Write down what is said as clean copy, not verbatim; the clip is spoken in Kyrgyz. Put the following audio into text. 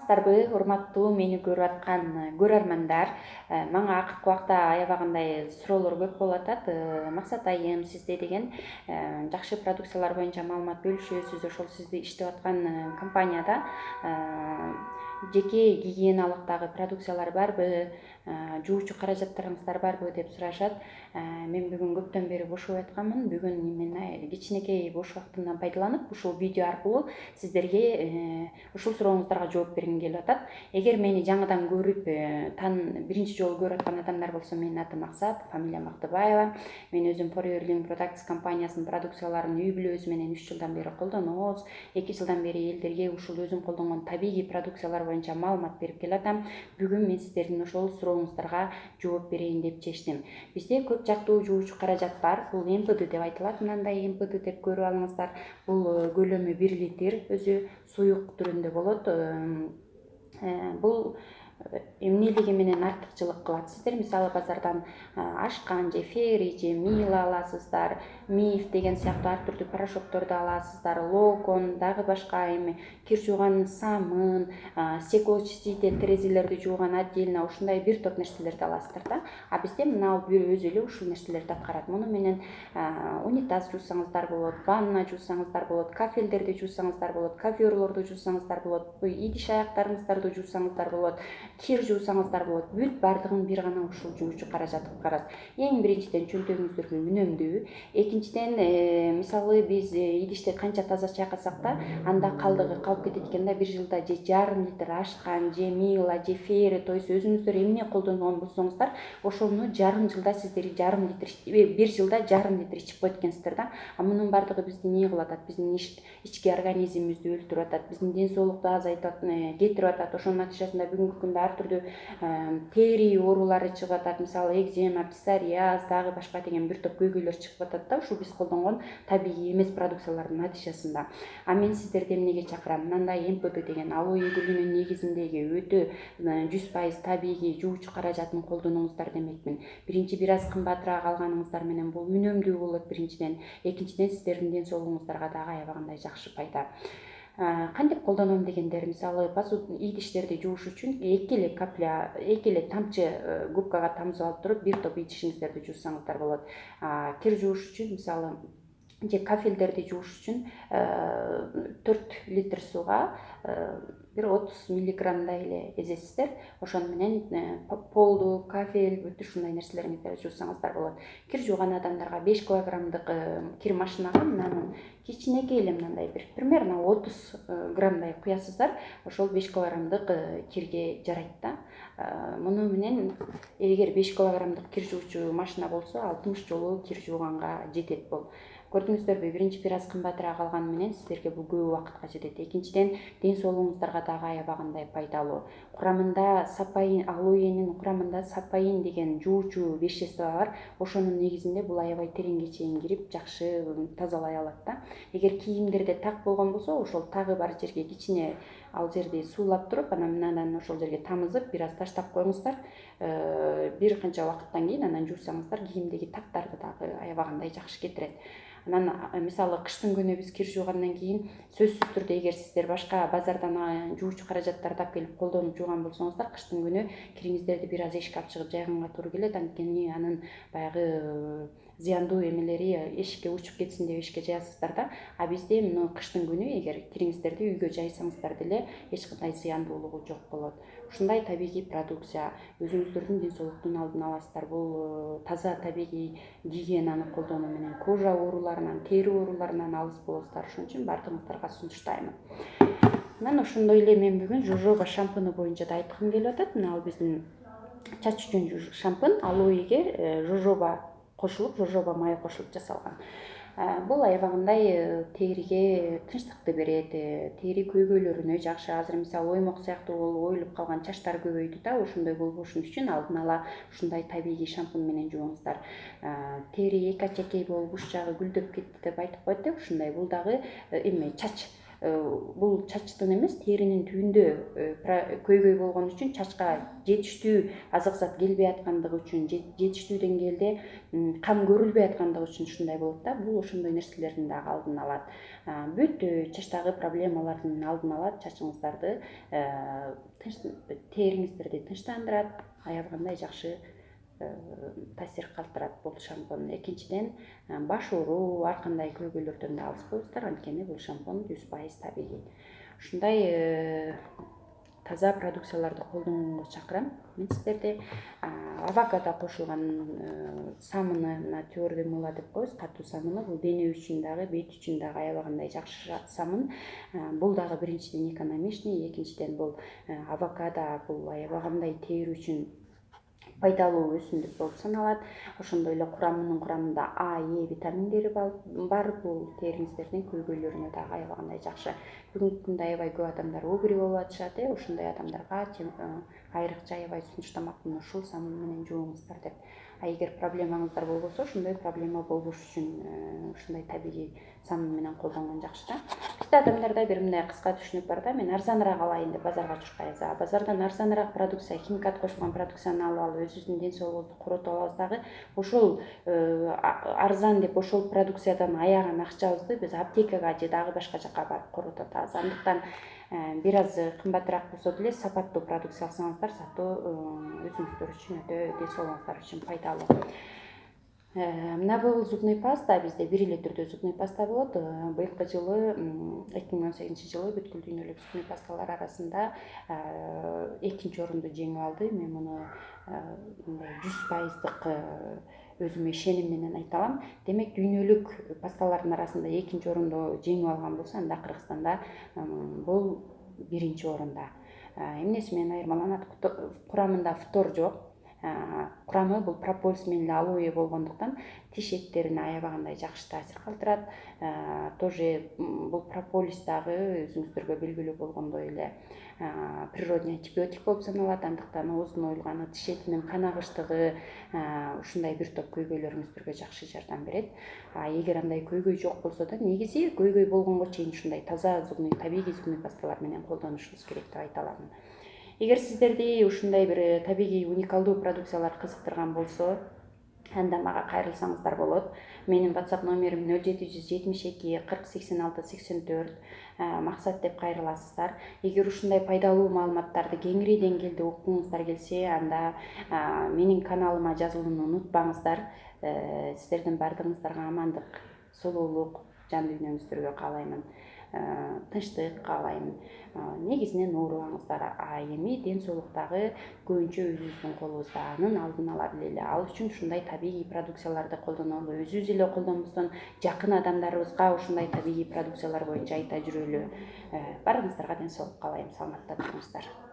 Саламатсыздарбы, урматтуу мени көрүп аткан көрөрмандар. Мага акыркы убакта аябагандай суроолор көп болуп атат. Максат айым сизде деген жакшы продукциялар боюнча маалымат бөлүшөсүз. Ошол сизди иштеп аткан компанияда жеке гигиеналык дагы продукциялар барбы, жуучу каражаттарыңыздар барбы деп сурашат. Мен бүгүн көптөн бери бошобой атканмын. Бүгүн мен кичинекей бош убактымдан пайдаланып ушул видео аркылуу сиздерге ушул сурооңуздарга жооп бергим келип атат. Эгер мени жаңыдан көрүп, биринчи жолу көрүп аткан адамдар болсо, менин атым Максат, фамилиям Мактыбаева. Мен өзүм Forever Living Products компаниясынын продукцияларын үй бүлөбүз менен 3 жылдан бери колдонобуз. 2 жылдан бери элдерге ушул өзүм колдонгон табигый продукциялар боюнча маалымат берип келатам. Бүгүн мен сиздердин ошол сурооңуздарга жооп берейин деп чечтим. Бизде көп жактуу жуучу каражат бар. Бул МПД деп айтылат. Мындай МПД деп көрүп алыңыздар. Бул көлөмү 1 литр, өзү суюк түрүндө болот. Бул эмнелиги менен артыкчылык кылат? Сиздер мисалы базардан ашкан же фери же мила аласыздар, миф деген сыяктуу ар түрдүү порошокторду аласыздар, локон, дагы башка эми кир жууган самын, стеклоочиститель, терезелерди жууган отдельно ушундай бир топ нерселерди аласыздар да. А бизде мына өзү эле ушул нерселерди аткарат. Муну менен унитаз жуусаңыздар болот, ванна жуусаңыздар болот, кафелдерди жуусаңыздар болот, ковёрлорду жуусаңыздар болот, идиш аяктарыңыздарды жуусаңыздар болот, кир жуусаңыздар болот. Бүт бардыгын бир гана ушул жуучу каражат аткарат. Эң биринчиден чөнтөгүңүздөргө үнөмдүү. Экинчиден мисалы биз идишти канча таза чайкасак да, анда калдыгы калып кетет экен да, бир жылда же жарым литр ашкан, же мила, же фери, то есть өзүңүздөр эмне колдонгон болсоңуздар, ошону жарым жылда сиздер бир жылда жарым литр ичип койот экенсиздер да. А мунун бардыгы бизди эмне кылып атат? Биздин ички организмибизди өлтүрүп атат, биздин ден соолукту азайтып кетирип атат. Ошонун натыйжасында бүгүнкү күндө ар түрдүү тери оорулары чыгып атат. Мисалы экзема, псориаз, дагы башка деген бир топ көйгөйлөр чыгып атат да, ушул биз колдонгон табигый эмес продукциялардын натыйжасында. А мен сиздерди эмнеге чакырам? Мындай МПД деген алоэ гүлүнүн негизиндеги өтө 100% табигый жуучу каражатын колдонуңуздар демекмин. Биринчи бир аз кымбатыраак алганыңыздар менен бул үнөмдүү болот биринчиден. Экинчиден сиздердин ден соолугуңуздарга дагы аябагандай жакшы пайда. Кантип колдоном дегендер, мисалы идиштерди жууш үчүн эки эле тамчы губкага тамызып алып туруп бир топ идишиңиздерди жуусаңыздар болот. Кир жууш үчүн мисалы же кафелдерди жууш үчүн 4 литр сууга бир 30 миллиграммдай эле эзесиздер. Ошону менен полду, кафель, бүт ушундай нерселериңизди жуусаңыздар болот. Кир жууган адамдарга 5 килограммдык кир машинага мынанын кичинекей эле мындай бир примерно 30 граммдай куясыздар. Ошол 5 килограммдык кирге жарайт да. Муну менен эгер 5 килограммдык кир жуучу машина болсо 60 жолу кир жууганга жетет бул. Көрдүңүздөрбү, биринчи бир аз кымбатыраак алганы менен сиздерге бул көп убакытка жетет. Экинчиден ден соолугуңуздарга дагы аябагандай пайдалуу. Курамында сапаин, алоэнин курамында сапаин деген жуучу вещество бар. Ошонун негизинде бул аябай тереңге чейин кирип, жакшы тазалай алат да. Эгер кийимдерде так болгон болсо, ошол тагы бар жерге кичине ал жерди суулап туруп, анан мындан ошол жерге тамызып, бир аз таштап коюңуздар. Бир канча убакыттан кийин анан жуусаңыздар, кийимдеги тактарды дагы аябагандай жакшы кетирет. Анан мисалы кыштын күнү биз кир жуугандан кийин сөзсүз түрдө эгер сиздер башка базардан жуучу каражаттарды алып келип колдонуп жууган болсоңуздар, кыштын күнү кириңиздерди бир аз эшикке алып чыгып жайганга туура келет. Анткени анын баягы зыяндуу эмелери эшикке учуп кетсин деп эшикке жаясыздар да. А бизде муну кыштын күнү эгер кириңиздерди үйгө жайсаңыздар деле эч кандай зыяндуулугу жок болот. Ушундай табигый продукция, өзүңүздөрдүн ден соолуктун алдын аласыздар. Бул таза табигый гигиенаны колдонуу менен кожа ооруларынан, тери ооруларынан алыс болосуздар. Ошон үчүн бардыгыңыздарга сунуштаймын. Анан ошондой эле мен бүгүн жожоба шампуны боюнча да айткым келип атат. Мына биздин чач үчүн шампунь алоэге жожоба кошулуп, жожоба майы кошулуп жасалган. Бул аябагандай териге тынчтыкты берет, тери көйгөйлөрүнө жакшы. Азыр мисалы оймок сыяктуу болуп оюлуп калган чачтар көбөйдү да, ошондой болбошун үчүн алдын ала ушундай табигый шампунь менен жууңуздар. Тери эки ачекей болуп уч жагы гүлдөп кетти деп айтып коет да, ушундай. Бул дагы эме чач бул чачтын эмес, теринин түбүндө көйгөй болгон үчүн чачка жетиштүү азык зат келбей аткандыгы үчүн, жетиштүү деңгээлде кам көрүлбөй аткандыгы үчүн ушундай болот да. Бул ошондой нерселердин дагы алдын алат. Бүт чачтагы проблемалардын алдын алат, чачыңыздарды териңиздерди тынчтандырат, аябагандай жакшы таасир калтырат бул шампунь. Экинчиден, баш ооруу, ар кандай көйгөйлөрдөн да алыс болосуздар, анткени бул шампунь 100% табигый. Ушундай таза продукцияларды колдонууга чакырам мен сиздерди. Авокадо кошулган самыны, мына твердый мыла деп коебуз, катуу самыны, бул дене үчүн дагы, бет үчүн дагы аябагандай жакшы самын. Бул дагы биринчиден экономичный, экинчиден бул авокадо бул аябагандай тери үчүн пайдалуу өсүмдүк болуп саналат. Ошондой эле курамында А, Е витаминдери бар. Бул териңиздердин көйгөйлөрүнө дагы аябагандай жакшы. Бүгүнкү күндө аябай көп адамдар огри болуп атышат. Ошондой адамдарга айрыкча аябай сунуштамакмын, ушул самын менен жууңуздар деп. Эгер проблемаңыздар болбосо, ошондой проблема болбош үчүн ушундай табигый самын менен колдонгон жакшы да. Бизде адамдарда бир мындай кыска түшүнүк бар да, мен арзаныраак алайын деп базарга чуркайбыз. Базардан арзаныраак продукция, химикат кошулган продукцияны алып алып, өзүбүздүн ден соолугубузду коротуп алабыз дагы. Ошол арзан деп ошол продукциядан аяган акчабызды биз аптекага же дагы башка жакка барып коротуп атабыз. Андыктан бир аз кымбатыраак болсо деле сапаттуу продукция алсаңыздар, өзүңүздөр үчүн өтө, ден соолугуңуздар үчүн пайдалуу. Мына бул зубный паста, бизде бир эле түрдө зубный паста болот. Быйылкы жылы, 2018 жылы бүткүл дүйнөлүк зубный пасталар арасында экинчи орунду жеңип алды. Мен муну 100%дык өзүмө ишеним менен айта алам. Демек, дүйнөлүк пасталардын арасында экинчи орунду жеңип алган болсо, анда Кыргызстанда бул биринчи орунда. Эмнеси менен айырмаланат? Курамында фтор жок. Курамы бул прополис менен алоэ болгондуктан тиш эттерине аябагандай жакшы таасир калтырат. Тоже бул прополис дагы өзүңүздөргө белгилүү болгондой эле природный антибиотик болуп саналат. Андыктан ооздун оюлганы, тиш этинин канагыштыгы, ушундай бир топ көйгөйлөрүңүздөргө жакшы жардам берет. Эгер андай көйгөй жок болсо да, негизи көйгөй болгонго чейин ушундай таза табигый зубный пасталар менен колдонушубуз керек деп айта аламын. Эгер сиздерди ушундай бир табигый уникалдуу продукциялар кызыктырган болсо, анда мага кайрылсаңыздар болот. Менин WhatsApp номерим 0772 40 86 84. Максат деп кайрыласыздар. Эгер ушундай пайдалуу маалыматтарды кеңири деңгээлде уккуңуздар келсе, анда менин каналыма жазылууну унутпаңыздар. Сиздердин бардыгыңыздарга амандык, солуулук, жан дүйнөңүздөргө каалаймын. Тынчтык каалайм. Негизинен оорубаңыздар. Эми ден соолуктагы көбүнчө өзүбүздүн колубузда, анын алдын ала билели. Ал үчүн ушундай табигый продукцияларды колдонолу, өзүбүз эле колдонбостон жакын адамдарыбызга ушундай табигый продукциялар боюнча айта жүрөлү. Баарыңыздарга ден соолук каалайм, саламатта туруңуздар.